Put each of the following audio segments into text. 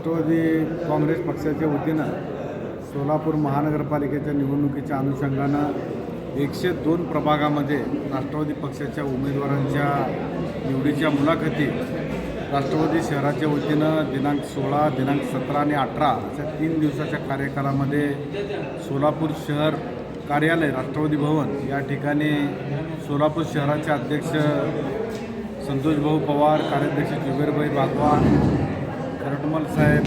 राष्ट्रवादी काँग्रेस पक्षाच्या वतीनं सोलापूर महानगरपालिकेच्या निवडणुकीच्या अनुषंगानं 102 प्रभागामध्ये राष्ट्रवादी पक्षाच्या उमेदवारांच्या निवडीच्या मुलाखती राष्ट्रवादी शहराच्या वतीनं दिनांक 16, दिनांक 17 आणि 18 अशा 3 दिवसाच्या कार्यकालामध्ये सोलापूर शहर कार्यालय राष्ट्रवादी भवन या ठिकाणी सोलापूर शहराचे अध्यक्ष संतोषभाऊ पवार, कार्याध्यक्ष जुबेरभाई बागवान, खरटमल साहेब,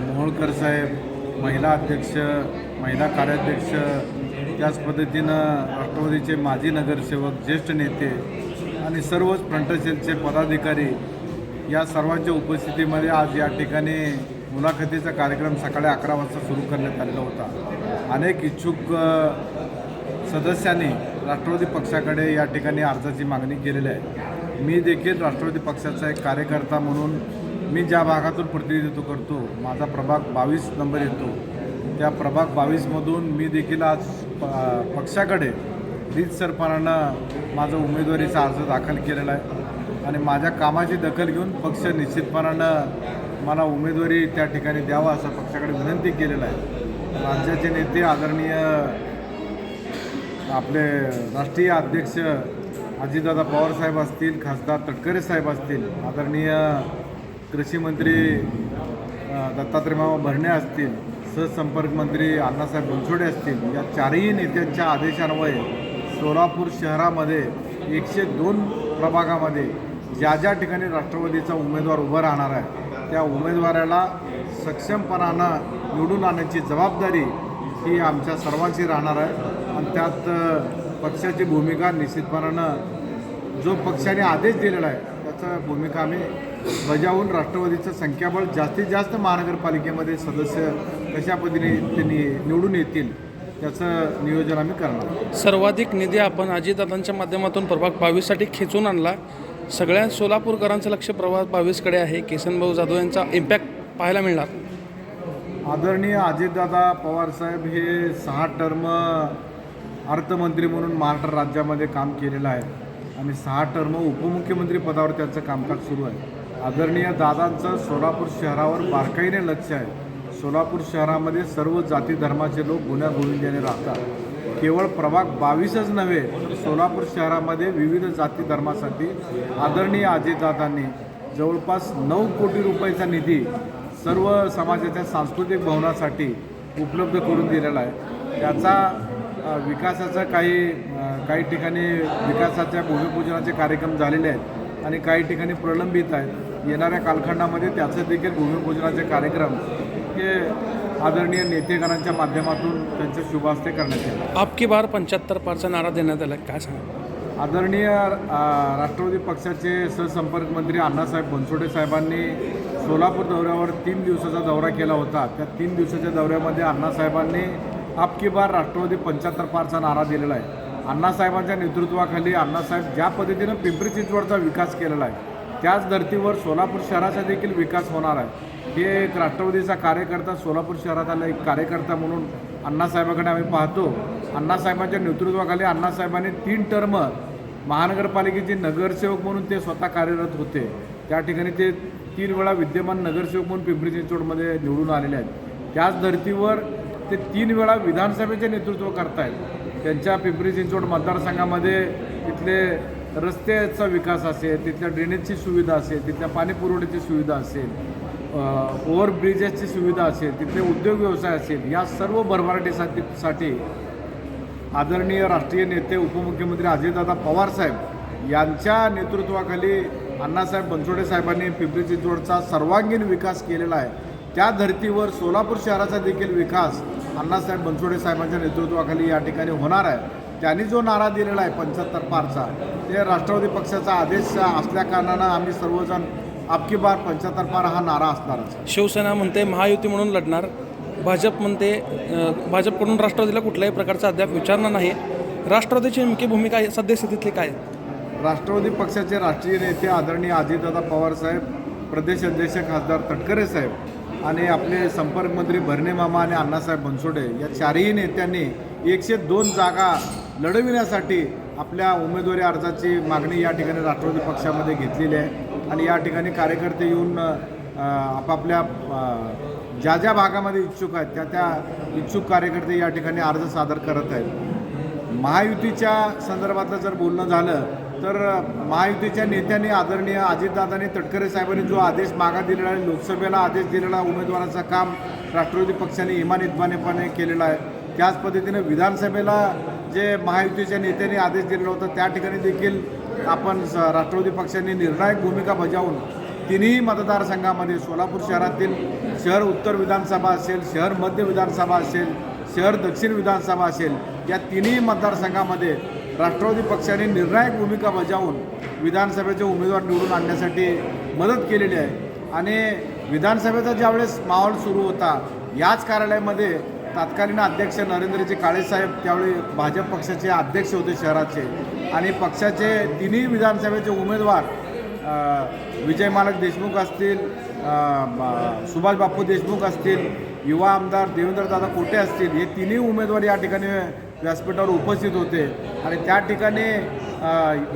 मोहोळकर साहेब, महिला अध्यक्ष, महिला कार्याध्यक्ष, त्याच पद्धतीनं राष्ट्रवादीचे माजी नगरसेवक, ज्येष्ठ नेते आणि सर्वच फ्रंटसेलचे पदाधिकारी या सर्वांच्या उपस्थितीमध्ये आज या ठिकाणी मुलाखतीचा कार्यक्रम सकाळी 11 वाजता सुरू करण्यात आलेला होता. अनेक इच्छुक सदस्यांनी राष्ट्रवादी पक्षाकडे या ठिकाणी अर्जाची मागणी केलेली आहे. मी देखील राष्ट्रवादी पक्षाचा एक कार्यकर्ता म्हणून मी ज्या भागातून प्रतिनिधित्व करतो, माझा प्रभाग 22 नंबर येतो, त्या प्रभाग 22मधून मी देखील आज पक्षाकडे रीतसरपणानं माझा उमेदवारीचा अर्ज दाखल केलेला आहे आणि माझ्या कामाची दखल घेऊन पक्ष निश्चितपणानं मला उमेदवारी त्या ठिकाणी द्यावा असं पक्षाकडे विनंती केलेलं आहे. राज्याचे नेते आदरणीय आपले राष्ट्रीय अध्यक्ष अजितदादा पवारसाहेब असतील, खासदार तटकरे साहेब असतील, आदरणीय कृषी मंत्री दत्तात्रय मामा भरणे असतील, सहसंपर्क मंत्री अण्णासाहेब बनसोडे असतील, या चारही नेत्यांच्या आदेशान्वये सोलापूर शहरामध्ये 102 प्रभागामध्ये ज्या ज्या ठिकाणी राष्ट्रवादीचा उमेदवार उभा राहणार आहे त्या उमेदवाराला सक्षमपणानं निवडून आणण्याची जबाबदारी ही आमच्या सर्वांची राहणार आहे आणि त्यात पक्षाची भूमिका निश्चितपणानं जो पक्षाने आदेश दिलेला आहे त्याचा भूमिका आम्ही बजावून राष्ट्रवादीचं संख्याबळ जास्तीत जास्त महानगरपालिकेमध्ये सदस्य कशा पद्धतीने निवडून येतील त्याचं नियोजन आम्ही करणार. सर्वाधिक निधी आपण अजितदादांच्या माध्यमातून प्रभाग 22साठी खेचून आणला. सगळ्या सोलापूरकरांचं लक्ष प्रभाग 22कडे आहे. किसनभाऊ जाधव यांचा इम्पॅक्ट पाहायला मिळणार. आदरणीय अजितदादा पवारसाहेब हे 6 टर्म अर्थमंत्री म्हणून महाराष्ट्र राज्यामध्ये काम केलेलं आहे आणि 6 टर्म उपमुख्यमंत्री पदावर त्यांचं कामकाज सुरू आहे. आदरणीय दादांचं सोलापूर शहरावर बारकाईने लक्ष आहे. सोलापूर शहरामध्ये सर्व जाती धर्माचे लोक गुण्यागोविंदाने राहतात. केवळ प्रभाग 22च नव्हे तर सोलापूर शहरामध्ये विविध जाती धर्मासाठी आदरणीय अजितदादांनी जवळपास 9 कोटी रुपयाचा निधी सर्व समाजाच्या सांस्कृतिक भवनासाठी उपलब्ध करून दिलेला आहे. त्याचा विकासाचा काही ठिकाणी विकासाच्या भूमिपूजनाचे कार्यक्रम झालेले आहेत आणि काही ठिकाणी प्रलंबित आहेत. येणाऱ्या कालखंडामध्ये त्याचं देखील भूमिपूजनाचे कार्यक्रम हे आदरणीय नेतेगणांच्या माध्यमातून त्यांच्या शुभ हस्ते करण्यात येईल. आपकी बार 75 पारचा नारा देण्यात आला, काय सांगा? आदरणीय राष्ट्रवादी पक्षाचे सहसंपर्क मंत्री अण्णासाहेब बनसोडे साहेबांनी सोलापूर दौऱ्यावर 3 दिवसाचा दौरा केला होता. त्या 3 दिवसाच्या दौऱ्यामध्ये अण्णासाहेबांनी आपकी बार राष्ट्रवादी 75 पारचा नारा दिलेला आहे. अण्णासाहेबांच्या नेतृत्वाखाली अण्णासाहेब ज्या पद्धतीनं पिंपरी चिंचवडचा विकास केलेला आहे त्याच धर्तीवर सोलापूर शहराचा देखील विकास होणार आहे. हे एक राष्ट्रवादीचा कार्यकर्ता, सोलापूर शहरातला एक कार्यकर्ता म्हणून अण्णासाहेबांकडे आम्ही पाहतो. अण्णासाहेबांच्या नेतृत्वाखाली अण्णासाहेबांनी 3 टर्म महानगरपालिकेचे नगरसेवक म्हणून ते स्वतः कार्यरत होते. त्या ठिकाणी ते 3 वेळा विद्यमान नगरसेवक म्हणून पिंपरी चिंचवडमध्ये निवडून आलेले आहेत. त्याच धर्तीवर ते 3 वेळा विधानसभेचे नेतृत्व करतायत. त्यांच्या पिंपरी चिंचवड मतदारसंघामध्ये तिथले रस्त्याचा विकास असेल, तिथल्या ड्रेनेजची सुविधा असेल, तिथल्या पाणी पुरवठ्याची सुविधा असेल, ओव्हरब्रिजेसची सुविधा असेल, तिथले उद्योग व्यवसाय असेल, या सर्व भरभराटीसाठी आदरणीय राष्ट्रीय नेते उपमुख्यमंत्री अजितदादा पवारसाहेब यांच्या नेतृत्वाखाली अण्णासाहेब बनसोडे साहेबांनी पिंपरी चिंचवडचा सर्वांगीण विकास केलेला आहे. त्या धर्तीवर सोलापूर शहराचा देखील विकास अण्णासाहेब बनसोडे साहेबांच्या नेतृत्वाखाली या ठिकाणी होणार आहे. त्यांनी जो नारा दिलेला आहे 75 पारचा, ते राष्ट्रवादी पक्षाचा आदेश असल्या कारणानं आम्ही सर्वजण आपकी बार 75 पार हा नारा असणारच. शिवसेना म्हणते महायुती म्हणून लढणार, भाजप म्हणते भाजपकडून राष्ट्रवादीला कुठल्याही प्रकारचा अद्याप विचारणा नाही. राष्ट्रवादीची नेमकी भूमिका सद्यस्थितीतली काय? राष्ट्रवादी पक्षाचे राष्ट्रीय नेते आदरणीय अजितदादा पवारसाहेब, प्रदेश अध्यक्ष खासदार तटकरे साहेब आणि आपले संपर्क मंत्री भरणे मामा आणि अण्णासाहेब बनसोडे या चारही नेत्यांनी 102 जागा लढविण्यासाठी आपल्या उमेदवारी अर्जाची मागणी या ठिकाणी राष्ट्रवादी पक्षामध्ये घेतलेली आहे आणि या ठिकाणी कार्यकर्ते येऊन आपापल्या ज्या ज्या भागामध्ये इच्छुक आहेत त्या इच्छुक कार्यकर्ते या ठिकाणी अर्ज सादर करत आहेत. महायुतीच्या संदर्भातलं जर बोलणं झालं तर महायुतीच्या नेत्यांनी आदरणीय अजितदादांनी तटकरे साहेबांनी जो आदेश मागा दिलेला आहे, लोकसभेला आदेश दिलेला उमेदवाराचं काम राष्ट्रवादी पक्षाने इमानइतमानेपणे केलेलं आहे. त्याच पद्धतीनं विधानसभेला जे महायुतीच्या नेत्यांनी आदेश दिलेला होता त्या ठिकाणी देखील आपण राष्ट्रवादी पक्षाने निर्णायक भूमिका बजावून तिन्ही मतदारसंघामध्ये सोलापूर शहरातील शहर उत्तर विधानसभा असेल, शहर मध्य विधानसभा असेल, शहर दक्षिण विधानसभा असेल, या तिन्ही मतदारसंघामध्ये राष्ट्रवादी पक्षाने निर्णायक भूमिका बजावून विधानसभेचे उमेदवार निवडून आणण्यासाठी मदत केलेली आहे. आणि विधानसभेचा ज्यावेळेस माहोल सुरू होता याच कार्यालयामध्ये तत्कालीन अध्यक्ष नरेंद्रजी काळेसाहेब त्यावेळी भाजप पक्षाचे अध्यक्ष होते शहराचे आणि पक्षाचे तिन्ही विधानसभेचे उमेदवार विजय मालक देशमुख असतील, सुभाष बापू देशमुख असतील, युवा आमदार देवेंद्रदादा कोटे असतील, हे तिन्ही उमेदवार या ठिकाणी व्यासपीठावर उपस्थित होते. आणि त्या ठिकाणी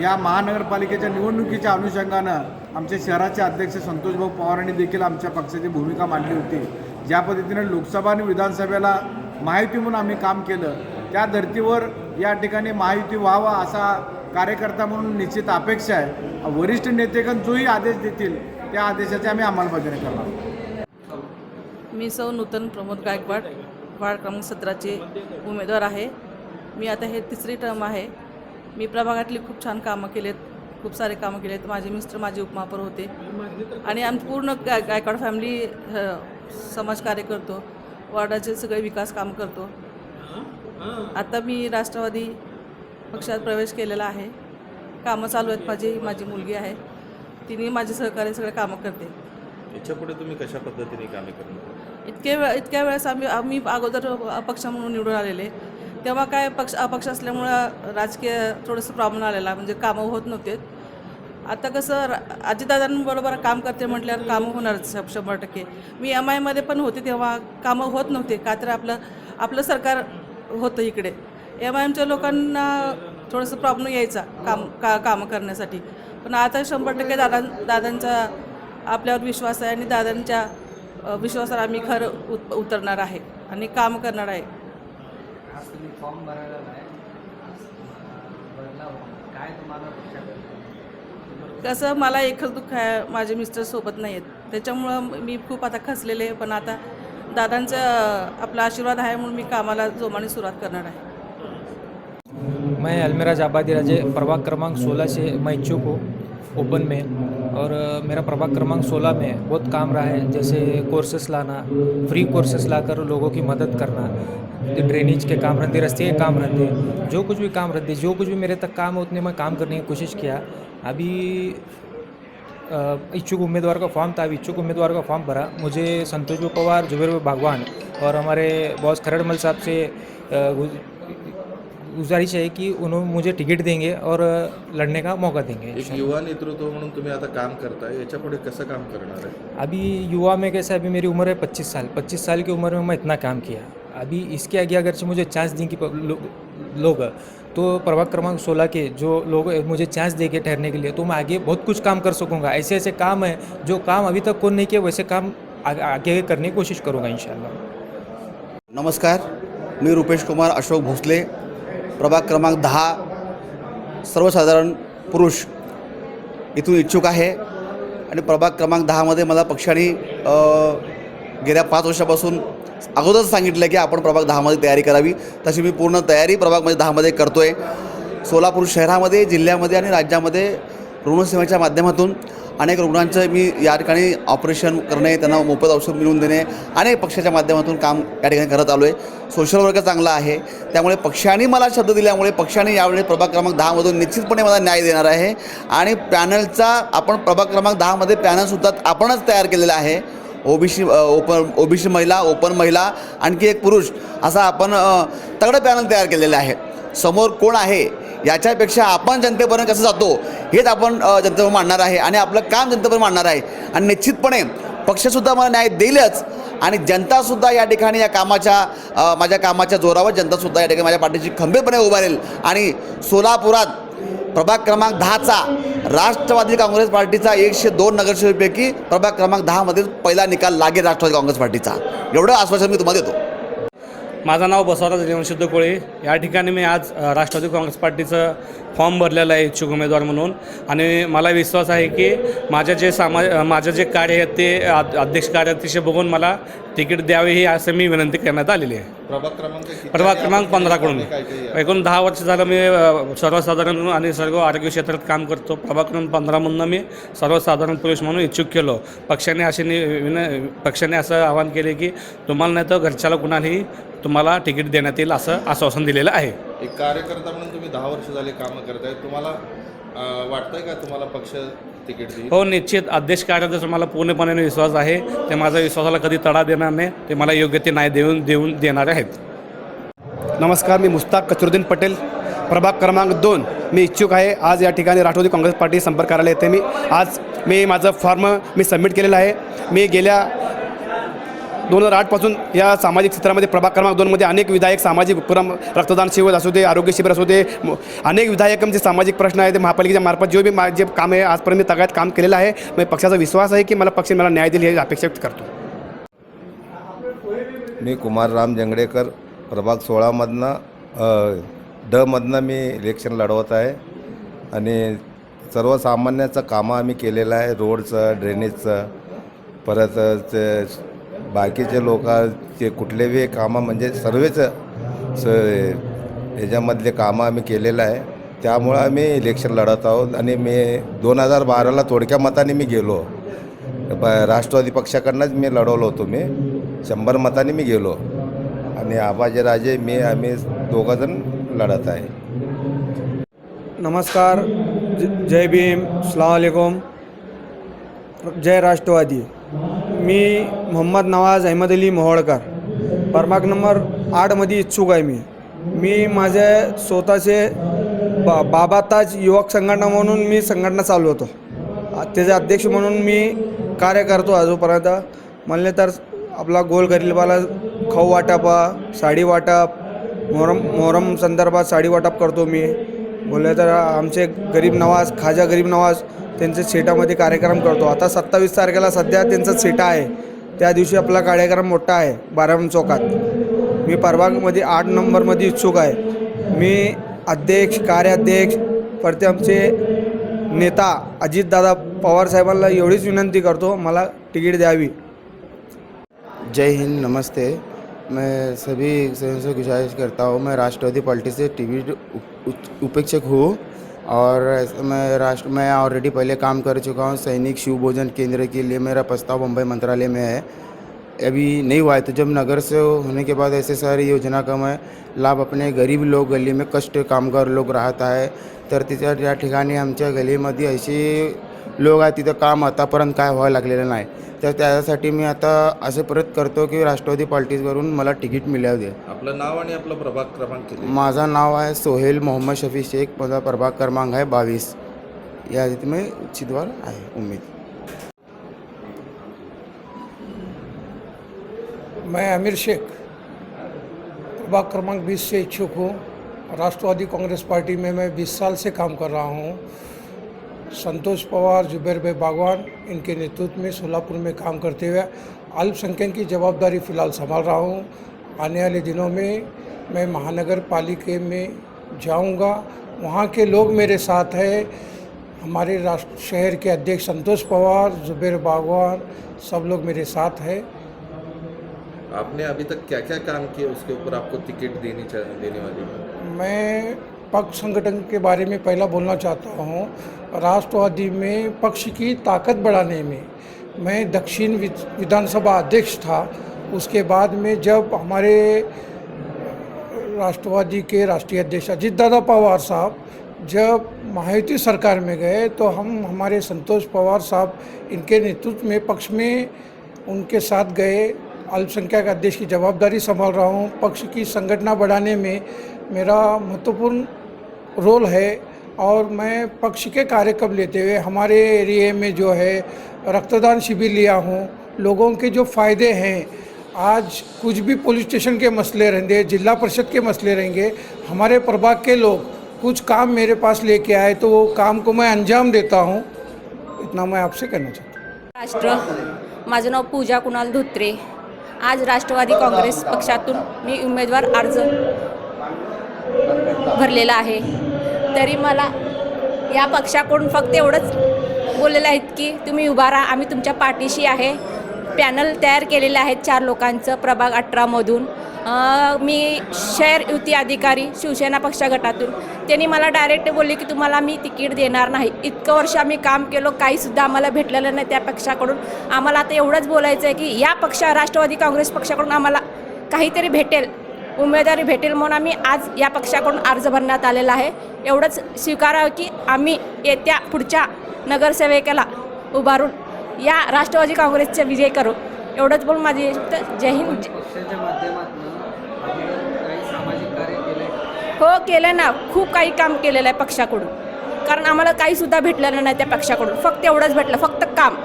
या महानगरपालिकेच्या निवडणुकीच्या अनुषंगानं आमचे शहराचे अध्यक्ष संतोषभाऊ पवारांनी देखील आमच्या पक्षाची भूमिका मांडली होती. ज्या पद्धतीने लोकसभा आणि विधानसभेला महायुती म्हणून आम्ही काम केलं त्या धर्तीवर या ठिकाणी महायुती व्हावा असा कार्यकर्ता म्हणून निश्चित अपेक्षा आहे. वरिष्ठ नेतेगण जोही आदेश देतील त्या आदेशाची आम्ही अंमलबजावणी करणार. मी सौ नूतन प्रमोद गायकवाड वार्ड क्रमांक 17चे उमेदवार आहे. मी आता हे तिसरी टर्म आहे. मी प्रभागातली खूप छान कामं केलेत, खूप सारे कामं केलेत. माझे मिस्टर माझे उपमहापौर होते आणि आमची पूर्ण गायकवाड फॅमिली समाजकार्य करतो, वार्डाचे सगळे विकास काम करतो. आता मी राष्ट्रवादी पक्षात प्रवेश केलेला आहे. कामं चालू आहेत. माझी मुलगी आहे, तिने माझे सहकार्य सगळे कामं करते. याच्यापुढे तुम्ही कशा पद्धतीने कामे करणार? इतक्या वेळेस आम्ही अगोदर अपक्ष म्हणून निवडून आलेले, तेव्हा काय अपक्ष असल्यामुळं राजकीय थोडंसं प्रॉब्लेम आलेला, म्हणजे कामं होत नव्हते. आता कसं अजितदादांबरोबर काम करते म्हटल्यावर कामं होणारच 100%. मी MIमध्ये पण होते तेव्हा कामं होत नव्हते, का तर आपलं सरकार होतं इकडे. MIMच्या लोकांना थोडंसं प्रॉब्लेम यायचा कामं करण्यासाठी. पण आता 100% दादांचा आपल्यावर विश्वास आहे आणि दादांच्या विश्वासावर आम्ही खरं उतरणार आहे आणि काम करणार आहे. कसं मला एकच दुःख आहे, माझे मिस्टर सोबत नाही आहेत, त्याच्यामुळं मी खूप आता खचलेले आहे. पण आता दादांचा आपला आशीर्वाद आहे म्हणून मी कामाला जोमाने सुरुवात करणार आहे. मैं अलमेराज आबादी राजे प्रभाग क्रमांक 16 से मैं इच्छुक हूँ ओपन में, और मेरा प्रभाग क्रमांक 16 में बहुत काम रहा है, जैसे कोर्सेस लाना, फ्री कोर्सेस लाकर लोगों की मदद करना, ड्रेनेज के काम रहते, रस्ते के काम रहते, जो कुछ भी काम रहते, जो कुछ भी मेरे तक काम है उतने मैं काम करने की कोशिश किया. अभी इच्छुक उम्मीदवार का फॉर्म था, अभी इच्छुक उम्मीदवार का फॉर्म भरा. मुझे संतोष पवार, जुबेर भागवान और हमारे बॉस खरड़मल साहब से गुजारिश है कि उन्होंने मुझे टिकट देंगे और लड़ने का मौका देंगे. एक युवा नेतृत्व म्हणून तुम्ही आता काम करताय, याच्यापुढे कसं काम करणार आहे? अभी युवा में कैसे, अभी मेरी उम्र है 25 साल. 25 साल की उम्र में मैं इतना काम किया. अभी इसके आगे अगर से मुझे चांस देंगे लोग, तो प्रभाग क्रमांक 16 के जो लोग मुझे चांस देंगे ठहरने के लिए, तो मैं आगे बहुत कुछ काम कर सकूँगा. ऐसे ऐसे काम है जो काम अभी तक कौन नहीं किया, वैसे काम आगे करने की कोशिश करूँगा इंशाल्लाह. नमस्कार, मी रुपेश कुमार अशोक भोसले, प्रभाग क्रमांक 10 सर्वसाधारण पुरुष इथून इच्छुक आहे. आणि प्रभाग क्रमांक 10मध्ये मला पक्षाने गेल्या 5 वर्षापासून अगोदरच सांगितलं की आपण प्रभाग 10मध्ये तयारी करावी. तशी मी पूर्ण तयारी प्रभाग 10मध्ये करतो आहे. सोलापूर शहरामध्ये, जिल्ह्यामध्ये आणि राज्यामध्ये रुग्णसेवेच्या माध्यमातून अनेक रुग्णांचं मी या ठिकाणी ऑपरेशन करणे, त्यांना मोफत औषध मिळवून देणे, अनेक पक्षाच्या माध्यमातून काम या ठिकाणी करत आलो आहे. सोशल वर्क चांगला आहे, त्यामुळे पक्षाने मला शब्द दिल्यामुळे पक्षाने यावेळी प्रभाग क्रमांक 10मधून निश्चितपणे मला न्याय देणार आहे. आणि पॅनलचा आपण प्रभाग क्रमांक 10मध्ये पॅनलसुद्धा आपणच तयार केलेला आहे. ओबीसी महिला, ओपन महिला, आणखी एक पुरुष, असा आपण तगडं पॅनल तयार केलेलं आहे. समोर कोण आहे याच्यापेक्षा आपण जनतेपर्यंत कसं जातो हेच आपण जनतेवर मांडणार आहे आणि आपलं काम जनतेपर्यंत मांडणार आहे. आणि निश्चितपणे पक्षसुद्धा मला न्याय देईलच आणि जनतासुद्धा या ठिकाणी या कामाच्या माझ्या कामाच्या जोरावर जनतासुद्धा या ठिकाणी माझ्या पाठीशी खंबीरपणे उभा राहील. आणि सोलापुरात प्रभाग क्रमांक 10चा राष्ट्रवादी काँग्रेस पार्टीचा 102 नगरसेवकांपैकी प्रभाग क्रमांक 10मध्ये पहिला निकाल लागेल राष्ट्रवादी काँग्रेस पार्टीचा. एवढं आश्वासन मी तुम्हाला देतो. माझं नाव बसवराज देवशुद्ध कोळे. या ठिकाणी मी आज राष्ट्रवादी काँग्रेस पार्टीचं फॉर्म भरलेलं आहे इच्छुक उमेदवार म्हणून. आणि मला विश्वास आहे की माझं जे कार्य आहे ते अध्यक्ष कार्य अतिशय बघून मला तिकीट द्यावे ही असं मी विनंती करण्यात आलेली आहे. प्रभाग क्रमांक 15 कडून एकूण 10 वर्ष झालं मी सर्वसाधारण आणि सर्व आरोग्य क्षेत्रात काम करतो. प्रभाग क्रमांक 15मधून मी सर्वसाधारण पुरुष म्हणून इच्छुक केलो. पक्षाने असं आवाहन केले की तुम्हाला नाही तर घरच्याला कुणालाही तुम्हाला तिकीट देण्यात येईल असं आश्वासन दिलेलं आहे. एक कार्यकर्ता म्हणून तुम्ही 10 वर्ष झाले कामं करताय, तुम्हाला वाटतंय का तुम्हाला पक्ष तिकीट देईल? हो, निश्चित अध्यक्ष कार्याचा मला पूर्णपणे विश्वास आहे. ते माझ्या विश्वासाला कधी तडा देणार नाही. ते मला योग्य ते न्याय देऊन देणारे आहेत. नमस्कार, मी मुस्ताक कचरुद्दीन पटेल, प्रभाग क्रमांक 2 मी इच्छुक आहे. आज या ठिकाणी राष्ट्रवादी काँग्रेस पार्टी संपर्क कार्यालय येथे मी माझं फॉर्म सबमिट केलेलं आहे. मी गेल्या 2008 पासून या सामाजिक क्षेत्रामध्ये प्रभाग क्रमांक 2मध्ये अनेक विधायक सामाजिक उपक्रम, रक्तदान शिबिर असू दे, आरोग्य शिबिर असू दे, अनेक विधायकांचे सामाजिक प्रश्न आहेत ते महापालिकेच्या मार्फत जे काम आहे आजपर्यंत तगायत काम केलेलं आहे. मी पक्षाचा विश्वास आहे की पक्ष मला न्याय देईल हे अपेक्षा करतो. मी कुमार राम जंगडेकर, प्रभाग 16मधनं डमधनं मी इलेक्शन लढवत आहे. आणि सर्वसामान्याचं कामं आम्ही केलेलं आहे, रोडचं, ड्रेनेजचं, परत ते बाकीचे लोकांचे कुठलेही कामं म्हणजे सर्वच ह्याच्यामधले कामं आम्ही केलेलं आहे. त्यामुळं आम्ही इलेक्शन लढत आहोत. आणि मी 2012ला थोडक्या मताने मी गेलो, राष्ट्रवादी पक्षाकडनंच मी लढवलो होतो. मी 100 मताने मी गेलो. आणि आबाजीराजे आम्ही दोघंजण लढत आहे. नमस्कार, जय भीम, अस्सलाम वालेकुम, जय राष्ट्रवादी. मी मोहम्मद नवाज अहमद अली मोहोळकर, प्रभाग नंबर 8मध्ये इच्छुक आहे. मी माझे स्वतःचे बाबा ताज युवक संघटना म्हणून मी संघटना चालवतो. त्याचे अध्यक्ष म्हणून मी कार्य करतो. अजूनपर्यंत म्हणले तर आपला गोल गरिबाला खाऊ वाटप, साडी वाटप, मोहरम संदर्भात साडी वाटप करतो. मी बोलले तर आमचे गरीब नवाज, खाजा गरीब नवाज त्यांचे सेटामध्ये कार्यक्रम करतो. आता 27 तारखेला सध्या त्यांचा सेटा आहे. त्या दिवशी आपला कार्यक्रम मोठा आहे 12 चौकात. मी प्रभागमध्ये 8 नंबरमध्ये इच्छुक आहे. मी अध्यक्ष, कार्याध्यक्ष, परत आमचे नेता अजितदादा पवार साहेबांना एवढीच विनंती करतो, मला तिकीट द्यावी. जय हिंद, नमस्ते. मैं सभी सदस्यों से गुजारिश करता हूँ, मैं राष्ट्रवादी पार्टी से टिकट उपेक्षक हूँ. और मैं ऑलरेडी पहले काम कर चुका हूँ. सैनिक शिव भोजन केंद्र के लिए मेरा प्रस्ताव मुंबई मंत्रालय में है, अभी नहीं हुआ है. तो जब नगर से होने के बाद ऐसे सारी योजना का मैं लाभ अपने गरीब लोग, गली में कष्ट कामगार लोग राहत आहे, तर त्या ठिकाणी आमच्या गलीमध्ये असे लोक आहेत तिथं काम आतापर्यंत काय व्हायला लागलेलं नाही. तर त्यासाठी मी आता असे परत करतो की राष्ट्रवादी पार्टीवरून मला तिकीट मिळावं दे. आपलं नाव आणि आपला प्रभाग क्रमांक किती? माझं नाव आहे सोहेल मोहम्मद शफी शेख, माझा प्रभाग क्रमांक आहे 22. या में उम्मीदवार आहे. उम्मीद मैं आमिर शेख, प्रभाग क्रमांक 20 से इच्छुक हूँ. राष्ट्रवादी कांग्रेस पार्टी में मैं 20 साल से काम कर रहा हूँ. संतोष पवार, जुबैर भाई बागवान, इनके नेतृत्व में सोलापुर में काम करते हुए अल्पसंख्यक की जवाबदारी फ़िलहाल संभाल रहा हूँ. आने वाले दिनों में मैं महानगर पालिका में जाऊँगा. वहाँ के लोग मेरे साथ हैं. हमारे शहर के अध्यक्ष संतोष पवार, जुबैर बागवान, सब लोग मेरे साथ हैं. आपने अभी तक क्या क्या काम किया, उसके ऊपर आपको टिकट देने वाली है? मैं पक्ष संगठन के बारे में पहला बोलना चाहता हूँ. राष्ट्रवादी में पक्ष की ताकत बढ़ाने में मैं दक्षिण विधानसभा अध्यक्ष था. उसके बाद में जब हमारे राष्ट्रवादी के राष्ट्रीय अध्यक्ष अजितदादा पवार साहब जब महायुति सरकार में गए तो हमारे संतोष पवार साहब इनके नेतृत्व में पक्ष में उनके साथ गए. अल्पसंख्यक अध्यक्ष की जवाबदारी संभाल रहा हूँ. पक्ष की संगठना बढ़ाने में मेरा महत्वपूर्ण रोल है और मैं पक्ष के कार्यक्रम लेते हुए हमारे एरिए में जो है रक्तदान शिविर लिया हूँ. लोगों के जो फ़ायदे हैं, आज कुछ भी पुलिस स्टेशन के मसले रहेंगे, जिला परिषद के मसले रहेंगे, हमारे प्रभाग के लोग कुछ काम मेरे पास लेके आए तो वो काम को मैं अंजाम देता हूँ, इतना मैं आपसे कहना चाहता हूँ। राष्ट्र, माझं नाव पूजा कुणाल धोत्रे. आज राष्ट्रवादी काँग्रेस पक्षातून मी उमेदवार अर्ज भरलेला आहे. तरी मला या पक्षाकडून फक्त एवढंच बोललेलं आहेत की तुम्ही उभा राहा, आम्ही तुमच्या पाठीशी आहे. पॅनल तयार केलेले आहेत 4 लोकांचं प्रभाग 18मधून. मी शहर युती अधिकारी शिवसेना पक्ष गटातून. त्यांनी मला डायरेक्ट बोलले की तुम्हाला मी तिकीट देणार नाही. इतकं वर्ष आम्ही काम केलो, काहीसुद्धा आम्हाला भेटलेलं नाही त्या पक्षाकडून. आम्हाला आता एवढंच बोलायचं आहे की या राष्ट्रवादी काँग्रेस पक्षाकडून आम्हाला काहीतरी भेटेल, उमेदवारी भेटेल म्हणून आम्ही आज या पक्षाकडून अर्ज भरण्यात आलेला आहे. एवढंच स्वीकारावं की आम्ही येत्या पुढच्या नगरसेवकाला उभारून या राष्ट्रवादी काँग्रेसचा विजय करू. एवढंच बोलून माझी जय हिंद. हो केलं ना, खूप काही काम केलेलं आहे पक्षाकडून. कारण आम्हाला काहीसुद्धा भेटलेलं नाही त्या पक्षाकडून. फक्त एवढंच भेटलं, फक्त काम.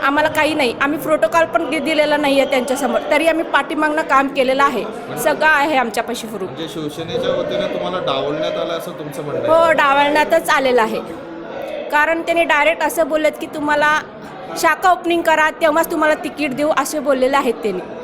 आम्हाला काही नाही. आम्ही प्रोटोकॉल पण दिलेला नाही आहे त्यांच्यासमोर, तरी आम्ही पाठीमागनं काम केलेलं आहे. सगळं आहे आमच्यापाशी प्रूफ. म्हणजे शिवसेनेच्या वतीने तुम्हाला डावलण्यात आलं असं तुमचं म्हणणं हो, डावलण्यातच आलेलं आहे. कारण त्यांनी डायरेक्ट असं बोललेत की तुम्हाला शाखा ओपनिंग करा तेव्हाच तुम्हाला तिकीट देऊ असे बोललेले आहेत त्यांनी.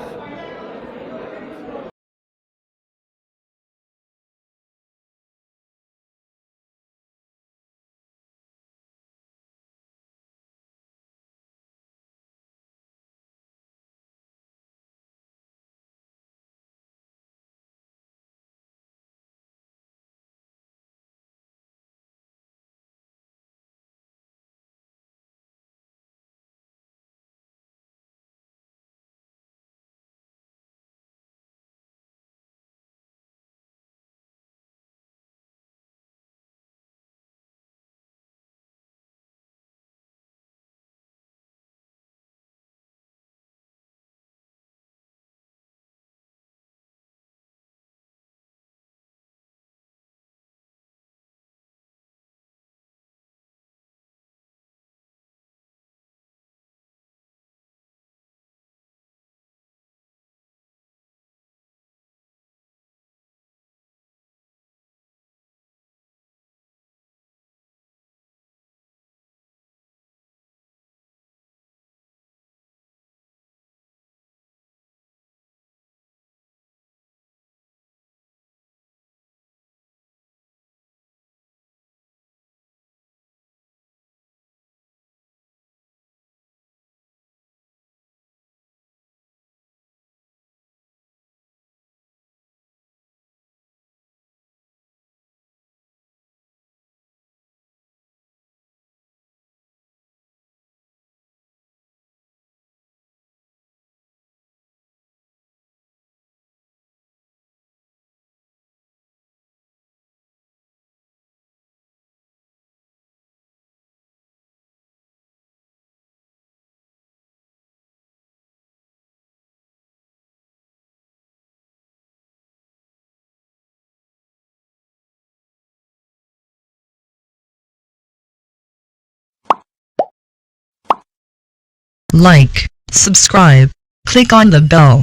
Like, subscribe, click on the bell.